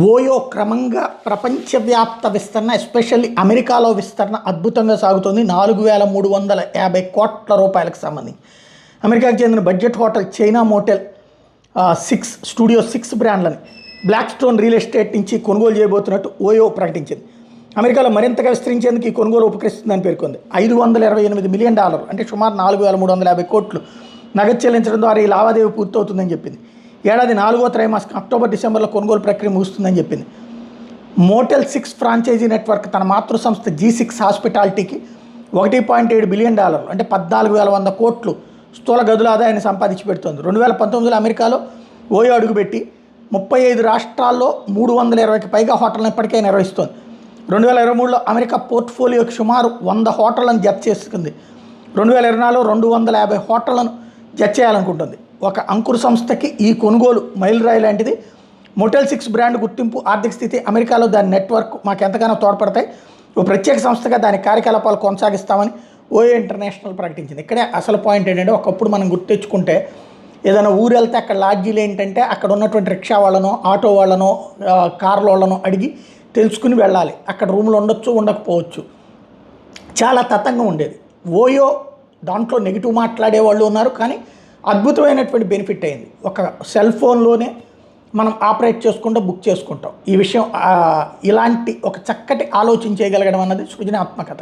OYO క్రమంగా ప్రపంచవ్యాప్త విస్తరణ especially అమెరికాలో విస్తరణ అద్భుతంగా సాగుతుంది. 4350 కోట్ల రూపాయలకు సంబంధించి అమెరికాకు చెందిన budget hotel China motel 6 studio 6 బ్రాండ్లని బ్లాక్ స్టోన్ రియల్ ఎస్టేట్ నుంచి కొనుగోలు చేయబోతున్నట్టు ఓయో ప్రకటించింది. అమెరికాలో మరింతగా విస్తరించేందుకు ఈ కొనుగోలు ఉపకరిస్తుందని పేర్కొంది. $528 మిలియన్ అంటే సుమారు 4350 కోట్లు నగదు చెల్లించడం ద్వారా ఈ లావాదేవీ పూర్తవుతుందని చెప్పింది. ఏడాది 4వ త్రైమాసికం అక్టోబర్-డిసెంబర్లో కొనుగోలు ప్రక్రియ ముగుస్తుందని చెప్పింది. మోటెల్ 6 ఫ్రాంచైజీ నెట్వర్క్ తన మాతృ సంస్థ G6 హాస్పిటాలిటీకి $1.7 బిలియన్ అంటే 14,100 కోట్లు స్థూల గదుల ఆదాయాన్ని సంపాదించి పెడుతోంది. 2019లో అమెరికాలో ఓయో అడుగుపెట్టి 35 రాష్ట్రాల్లో 320కి పైగా హోటళ్లను ఇప్పటికే నిర్వహిస్తోంది. 2023లో అమెరికా పోర్ట్ఫోలియోకి సుమారు 100 హోటళ్లను జత చేసుకుంది. 2024లో 250 హోటళ్లను జత చేయాలనుకుంటుంది. ఒక అంకుర సంస్థకి ఈ కొనుగోలు మైలురాయి లాంటిది. మోటెల్ 6 బ్రాండ్ గుర్తింపు, ఆర్థిక స్థితి, అమెరికాలో దాని నెట్వర్క్ మాకు ఎంతగానో తోడ్పడతాయి. ఓ ప్రత్యేక సంస్థగా దాని కార్యకలాపాలు కొనసాగిస్తామని ఓయో ఇంటర్నేషనల్ ప్రకటించింది. ఇక్కడే అసలు పాయింట్ ఏంటంటే, ఒకప్పుడు మనం గుర్తెచ్చుకుంటే ఏదైనా ఊరు వెళ్తే అక్కడ లాడ్జీలు ఏంటంటే అక్కడ ఉన్నటువంటి రిక్షా వాళ్ళనో, ఆటో వాళ్ళనో, కార్ల వాళ్ళనో అడిగి తెలుసుకుని వెళ్ళాలి. అక్కడ రూమ్లు ఉండొచ్చు, ఉండకపోవచ్చు. చాలా తతంగం ఉండేది. ఓయో దాంట్లో నెగిటివ్ మాట్లాడే వాళ్ళు ఉన్నారు, కానీ అద్భుతమైనటువంటి బెనిఫిట్ అయింది. ఒక సెల్ ఫోన్లోనే మనం ఆపరేట్ చేసుకుంటూ బుక్ చేసుకుంటాం. ఈ విషయం ఇలాంటి ఒక చక్కటి ఆలోచన చేయగలగడం అన్నది సృజనాత్మకత.